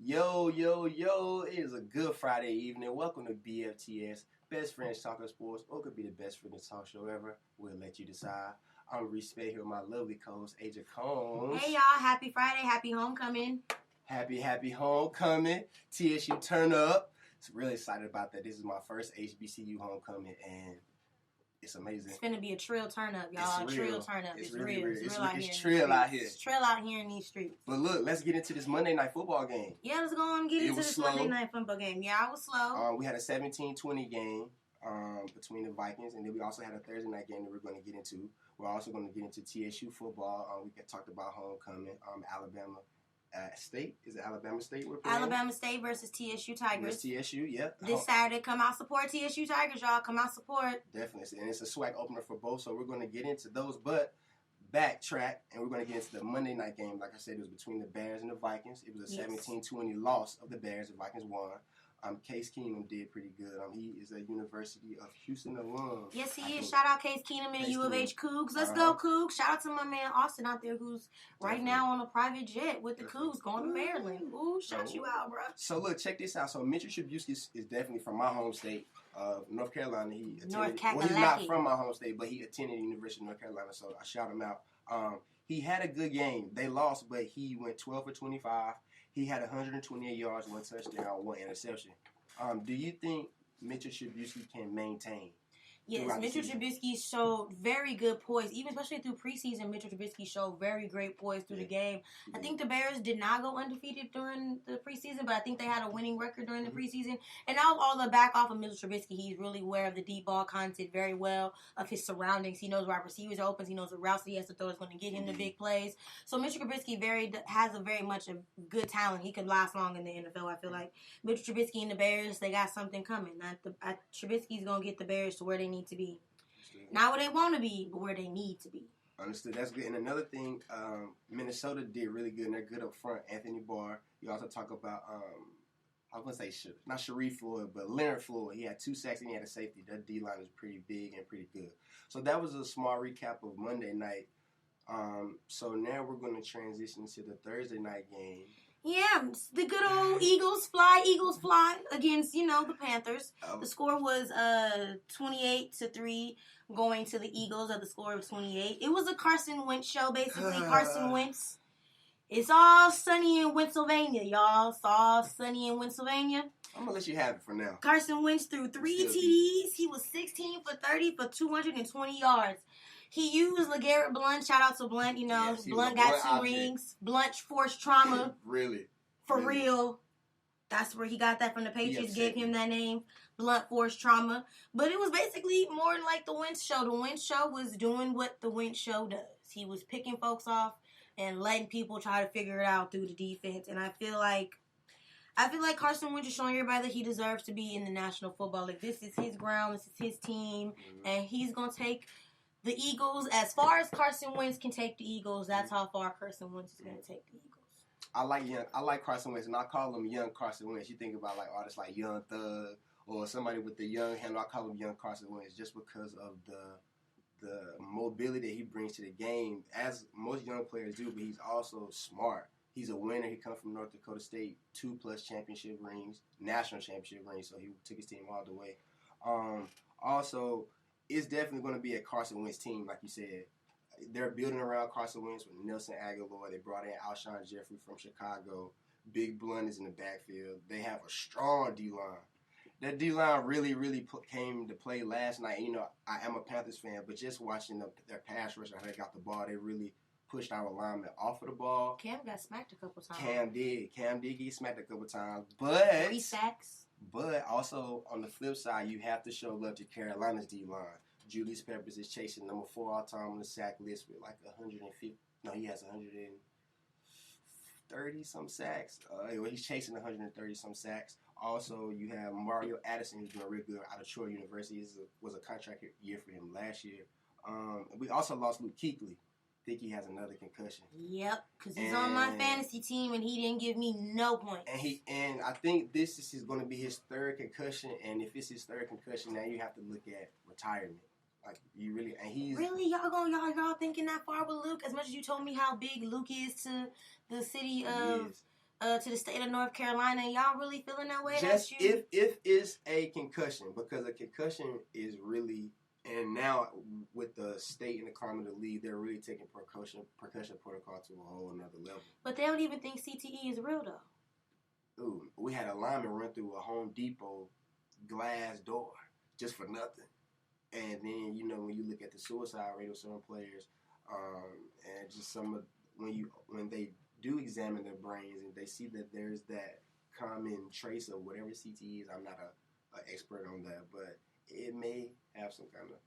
Yo, yo, yo, it is a good Friday evening. Welcome to BFTS, Best Friends Talking Sports, or it could be the best friends talk show ever. We'll let you decide. I'm Recce here with my lovely co-host, AJ Combs. Hey, y'all. Happy Friday. Happy homecoming. Happy homecoming. TSU turn up. Really excited about that. This is my first HBCU homecoming, and it's amazing. It's finna be a trill turn up, y'all. Trill turn up. It's really real. It's real out here. It's trill out here. It's trill out here in these streets. But look, let's get into this Monday night football game. Yeah, let's go and get into this Monday night football game. Yeah, I was slow. We had a 17-20 game between the Vikings, and then we also had a Thursday night game that we're going to get into. We're also going to get into TSU football. We talked about homecoming. Alabama State. Is it Alabama State we're playing? Alabama State versus TSU Tigers. TSU, yep. This Saturday, come out support TSU Tigers, y'all. Come out support. Definitely. And it's a swag opener for both, so we're going to get into those. But backtrack, and we're going to get into the Monday night game. Like I said, it was between the Bears and the Vikings. It was a 17-20 loss of the Bears. The Vikings won. Case Keenum did pretty good. He is a University of Houston alum. Yes, he is. Shout out Case Keenum and the U of H Cougs. Let's go, Cougs. Shout out to my man Austin out there who's right now on a private jet with the Cougs going to Maryland. Ooh, shout you out, bro. So, look, check this out. So, Mitchell Trubisky is definitely from my home state of North Carolina. North Carolina. He's not from my home state, but he attended the University of North Carolina, so I shout him out. He had a good game. They lost, but he went 12 for 25. He had 128 yards, 1 touchdown, 1 interception. Do you think Mitchell Trubisky can maintain? Yes, Mitchell Trubisky showed very good poise, even especially through preseason. Mitchell Trubisky showed very great poise through the game. I think the Bears did not go undefeated during the preseason, but I think they had a winning record during the preseason. And now all the back off of Mitchell Trubisky, he's really aware of the deep ball content very well, of his surroundings. He knows where receivers are open. He knows the routes that he has to throw is going to get him the big plays. So Mitchell Trubisky has a very much a good talent. He could last long in the NFL. I feel like Mitchell Trubisky and the Bears, they got something coming. Trubisky's going to get the Bears to where they need to be. Not where they want to be, but where they need to be. Understood. That's good. And another thing, Minnesota did really good, and they're good up front. Anthony Barr. You also talk about, I was going to say, not Sharif Floyd, but Leonard Floyd. He had 2 sacks and he had a safety. Their D-line is pretty big and pretty good. So that was a small recap of Monday night. So now we're going to transition to the Thursday night game. Yeah, the good old Eagles fly against, the Panthers. The score was 28-3 going to the Eagles at the score of 28. It was a Carson Wentz show, basically. Carson Wentz. It's all sunny in Pennsylvania, y'all. It's all sunny in Pennsylvania. I'm going to let you have it for now. Carson Wentz threw 3 TDs. He was 16 for 30 for 220 yards. He used LeGarrette Blount. Shout out to Blount. Blount got 2 rings. Blount forced trauma. Really? For real. That's where he got that from. The Patriots gave him that name. Blount forced trauma. But it was basically more like the Wentz show. The Wentz show was doing what the Wentz show does. He was picking folks off and letting people try to figure it out through the defense. And I feel like Carson Wentz is showing everybody that he deserves to be in the National Football League. This is his ground. This is his team. And he's going to take the Eagles. As far as Carson Wentz can take the Eagles, that's how far Carson Wentz is going to take the Eagles. I like Carson Wentz, and I call him young Carson Wentz. You think about artists like Young Thug or somebody with the young handle. I call him young Carson Wentz just because of the mobility that he brings to the game, as most young players do. But he's also smart. He's a winner. He comes from North Dakota State, 2+ championship rings, national championship rings. So he took his team all the way. Also, it's definitely going to be a Carson Wentz team, like you said. They're building around Carson Wentz with Nelson Aguilar. They brought in Alshon Jeffrey from Chicago. Big Blount is in the backfield. They have a strong D-line. That D-line really came to play last night. I am a Panthers fan, but just watching their pass rush, how they got the ball, they really pushed our linemen off of the ball. Cam got smacked a couple times. Cam did get smacked a couple times. But 3 sacks. But also, on the flip side, you have to show love to Carolina's D-line. Julius Peppers is chasing number 4 all-time on the sack list with 150. No, he has 130-some sacks. He's chasing 130-some sacks. Also, you have Mario Addison, who's doing real good out of Troy University. This was a contract year for him last year. We also lost Luke Kuechly. I think he has another concussion. Yep, because he's on my fantasy team, and he didn't give me no points. And I think this is going to be his 3rd concussion, and if it's his 3rd concussion, now you have to look at retirement. Y'all thinking that far with Luke? As much as you told me how big Luke is to the city of to the state of North Carolina, and y'all really feeling that way? Just if it's a concussion, because a concussion is really, and now with the state and the climate of the league, they're really taking percussion protocol to a whole another level. But they don't even think CTE is real though. Ooh, we had a lineman run through a Home Depot glass door just for nothing. And then, you know, when you look at the suicide rate of some players, and just some of when they do examine their brains and they see that there's that common trace of whatever CTE is. I'm not an expert on that, but it may have some kind of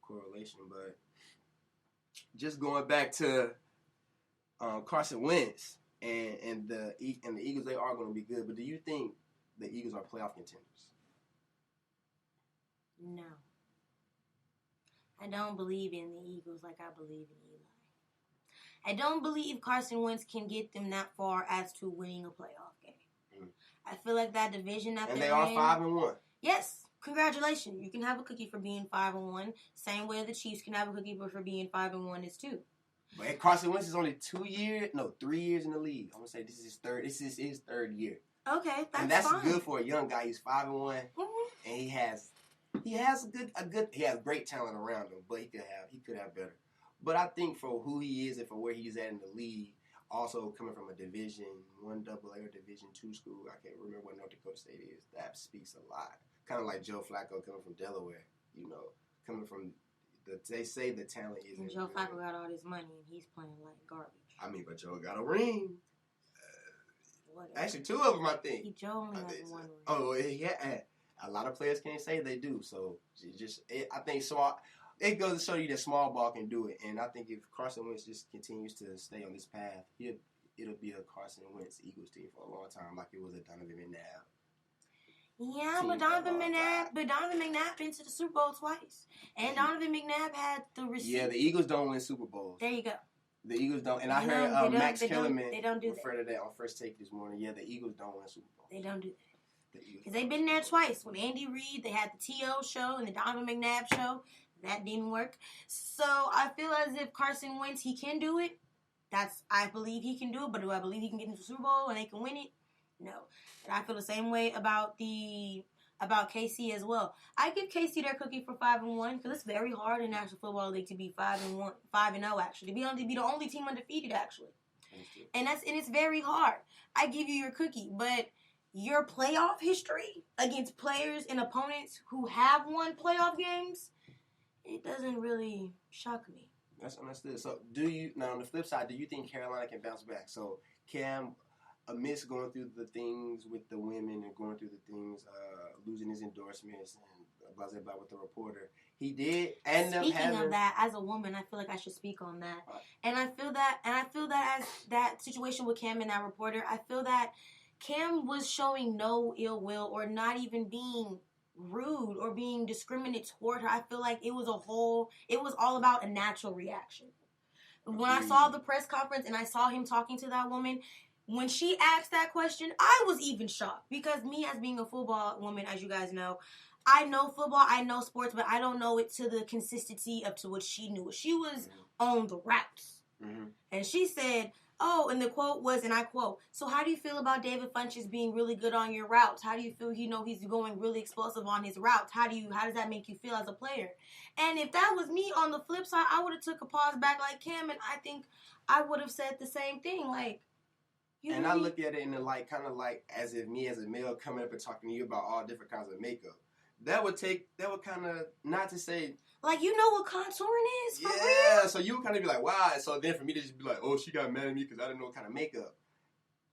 correlation. But just going back to Carson Wentz and the Eagles, they are going to be good. But do you think the Eagles are playoff contenders? No. I don't believe in the Eagles like I believe in Eli. I don't believe Carson Wentz can get them that far as to winning a playoff game. Mm. I feel like that division that they're in. And they are 5-1. Yes. Congratulations. You can have a cookie for being 5-1. Same way the Chiefs can have a cookie for being 5-1 is too. But Carson Wentz is only 3 years in the league. I'm gonna say this is his third. This is his third year. Okay, that's fine. Good for a young guy. He's 5-1, and he has great talent around him. But he could have better. But I think for who he is and for where he's at in the league, also coming from a Division I AA or Division II school, I can't remember what North Dakota State is. That speaks a lot. Kind of like Joe Flacco coming from Delaware. You know, coming from they say the talent isn't. And Joe Flacco got all this money and he's playing like garbage. I mean, but Joe got a ring. Actually, 2 of them, I think. Joe only has 1 ring. Oh, yeah. A lot of players can't say they do. So I think small. It goes to show you that small ball can do it. And I think if Carson Wentz just continues to stay on this path, it'll be a Carson Wentz Eagles team for a long time, like it was a Donovan McNabb. Yeah, but Donovan McNabb been to the Super Bowl twice. And Donovan McNabb had the receipt. Yeah, the Eagles don't win Super Bowls. There you go. The Eagles don't. And I heard Max Kellerman refer to that on First Take this morning. Yeah, the Eagles don't win Super Bowls. They don't do that. Because they've been there twice. When Andy Reid, they had the T.O. show and the Donovan McNabb show. That didn't work. So I feel as if Carson Wentz, he can do it. I believe he can do it. But do I believe he can get into the Super Bowl and they can win it? No. And I feel the same way about KC as well. I give KC their cookie for 5-1 because it's very hard in National Football League to be 5-1, 5-0 actually. To be the only team undefeated actually. And it's very hard. I give you your cookie, but your playoff history against players and opponents who have won playoff games, it doesn't really shock me. That's understood. So now on the flip side, do you think Carolina can bounce back? So Cam, amidst going through the things with the women and going through the things, losing his endorsements and blah, blah, blah with the reporter, he did end up having... Speaking of that, as a woman, I feel like I should speak on that. And I feel that as that situation with Cam and that reporter, I feel that Cam was showing no ill will or not even being rude or being discriminate toward her. I feel like it was all about a natural reaction. When I saw the press conference and I saw him talking to that woman, when she asked that question, I was even shocked because me as being a football woman, as you guys know, I know football, I know sports, but I don't know it to the consistency up to what she knew. She was on the routes. Mm-hmm. And she said, and the quote was, and I quote, "So how do you feel about David Funchess being really good on your routes? How do you feel, he's going really explosive on his routes? How does that make you feel as a player?" And if that was me on the flip side, I would have took a pause back like Cam, and I think I would have said the same thing. Like, I look at it in the light, kind of like as if me as a male coming up and talking to you about all different kinds of makeup. That would kind of, not to say... Like, you know what contouring is, for real? Yeah, so you would kind of be like, why? So then for me to just be like, oh, she got mad at me because I didn't know what kind of makeup.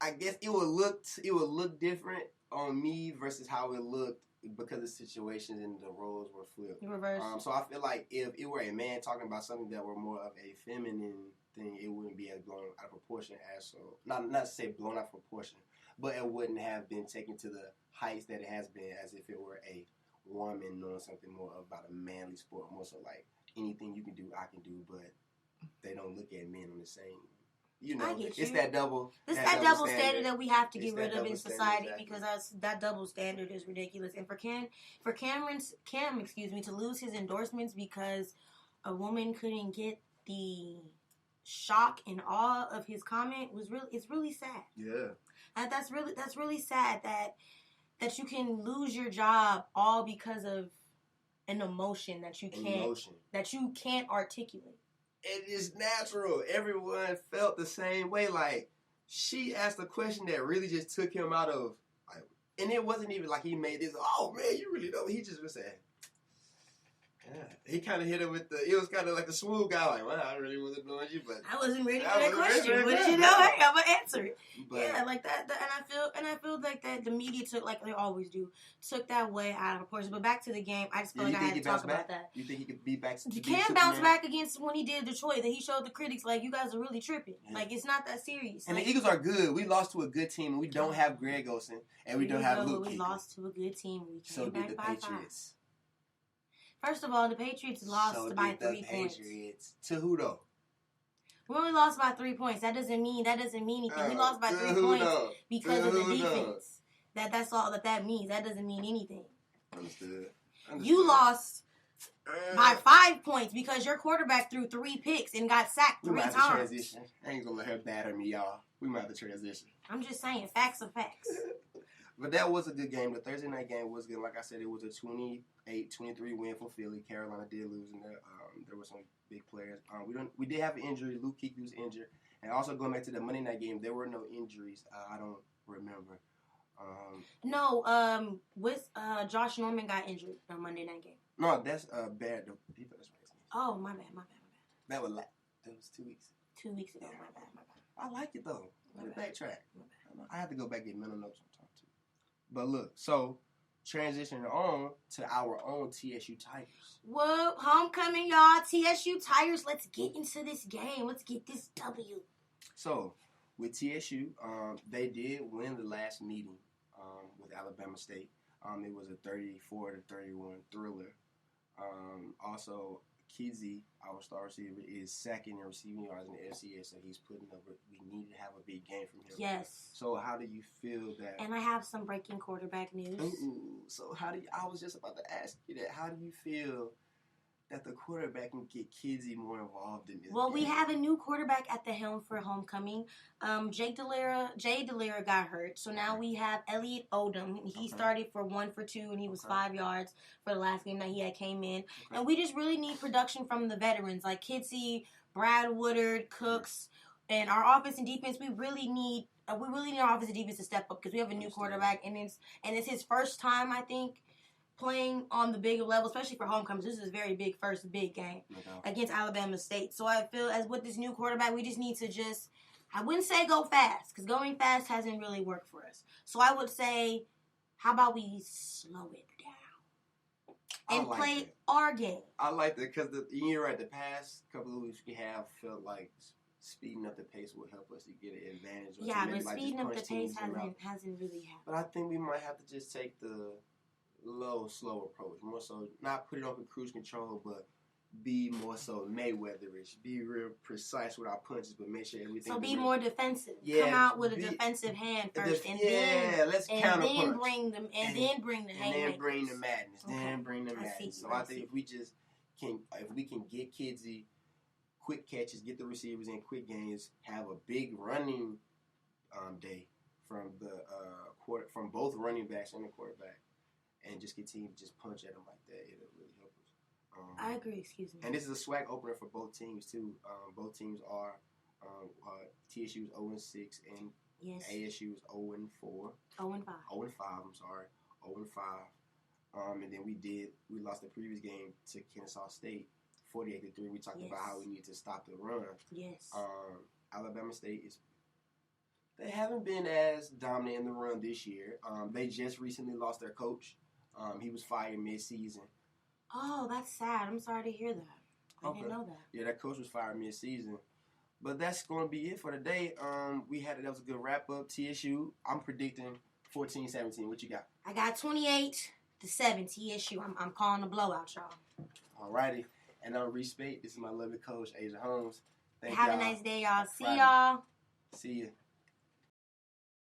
I guess it would look different on me versus how it looked because the situations and the roles were flipped. Reverse. So I feel like if it were a man talking about something that were more of a feminine thing, it wouldn't be as blown out of proportion as so. Not to say blown out of proportion, but it wouldn't have been taken to the heights that it has been as if it were a woman knowing something more about a manly sport, more so like anything you can do, I can do, but they don't look at men on the same. It's that double. It's that double standard that we have to get rid of in society because that double standard is ridiculous. And for Cam, to lose his endorsements because a woman couldn't get the shock and awe of his comment it's really sad. Yeah. And that's really sad that you can lose your job all because of an emotion that you can't articulate. It is natural. Everyone felt the same way. Like, she asked a question that really just took him out of, like, and it wasn't even like he made this, oh man, you really know. He just was saying, yeah. He kind of hit him with it was kind of like a smooth guy, like, well, I really wasn't knowing you, but I wasn't ready for that question. But you know, hey, I'm gonna answer it. But, yeah, like that, and I feel like that the media took, like they always do, took that way out of proportion. But back to the game, I just feel like I had to talk about that. You think he could be back? He can bounce back against when he did Detroit. That he showed the critics, like, you guys are really tripping. Yeah. Like, it's not that serious. And like, the Eagles are good. We lost to a good team, and we don't have Greg Olsen, and we don't have Luke. We lost to a good team. We came so back did the by Patriots. 5. First of all, the Patriots lost by 3 points. To who though? We only lost by 3 points. That doesn't mean anything. We lost by 3 points because of the defense. That's all that means. That doesn't mean anything. Understood. You lost by 5 points because your quarterback threw 3 picks and got sacked 3 times. Transition. I ain't gonna let her batter me, y'all. We might have to transition. I'm just saying, facts are facts. But that was a good game. The Thursday night game was good. Like I said, it was a 28-23 win for Philly. Carolina did lose in there. There were some big players. We did have an injury. Luke Kuechly was injured. And also going back to the Monday night game, there were no injuries. I don't remember. With Josh Norman got injured on Monday night game. No, that's bad. The defense race. Oh, my bad. That was 2 weeks. 2 weeks ago. Yeah. My bad. I like it though. Backtrack. I have to go back and get mental notes sometime too. But look, so transitioning on to our own TSU Tigers. Whoa, homecoming, y'all. TSU Tigers, let's get into this game. Let's get this W. So, with TSU, they did win the last meeting with Alabama State. It was a 34-31 thriller. Also, Kizzy, our star receiver, is second in receiving yards in the FCS, so he's putting up. We need to have a big game from him. Yes. So how do you feel that? And I have some breaking quarterback news. So how do you? I was just about to ask you that. How do you feel that the quarterback can get Kizzy more involved in this? Well, game? we have a new quarterback at the helm for homecoming. Jay Delira got hurt, so now we have Elliot Odom. He started for 1 for 2, and he was 5 yards for the last game that he had came in. Okay. And we just really need production from the veterans like Kitsy, Brad Woodard, Cooks, and our offense and defense. We really need our offense and defense to step up because we have a new quarterback, and it's his first time, I think, playing on the bigger level, especially for homecoming. This is his first big game against Alabama State. So I feel as with this new quarterback, we just need to I wouldn't say go fast, because going fast hasn't really worked for us. So I would say, how about we slow it down and play our game? I like that because you're right. The past couple of weeks we have felt like speeding up the pace will help us to get an advantage. Yeah, but speeding up the pace hasn't really happened. But I think we might have to just take the slow approach. More so, not put it on cruise control, but be more so Mayweather-ish. Be real precise with our punches, but make sure everything. So be more defensive. Yeah, come out with a defensive hand first, let's counter punch. Then bring them, then bring the haymakers. And then bring the madness. Okay. Then bring the madness. So I think if we can get Kidzy quick catches, get the receivers in quick games, have a big running day from from both running backs and the quarterback, and just continue to just punch at them like that, it'll really help us. I agree, excuse me. And this is a swag opener for both teams, too. Both teams are TSU is 0-6 and ASU is 0-4. 0-5. 0-5, I'm sorry. 0-5. And then we lost the previous game to Kennesaw State, 48-3. We talked about how we need to stop the run. Yes. Alabama State they haven't been as dominant in the run this year. They just recently lost their coach. He was fired mid-season. Oh, that's sad. I'm sorry to hear that. I didn't know that. Yeah, that coach was fired mid-season. But that's going to be it for today. That was a good wrap-up. TSU, I'm predicting 14-17. What you got? I got 28-7 TSU. I'm calling a blowout, y'all. All righty. And on Respect, this is my lovely coach, Asia Holmes. Have a nice day, y'all. See y'all. See ya.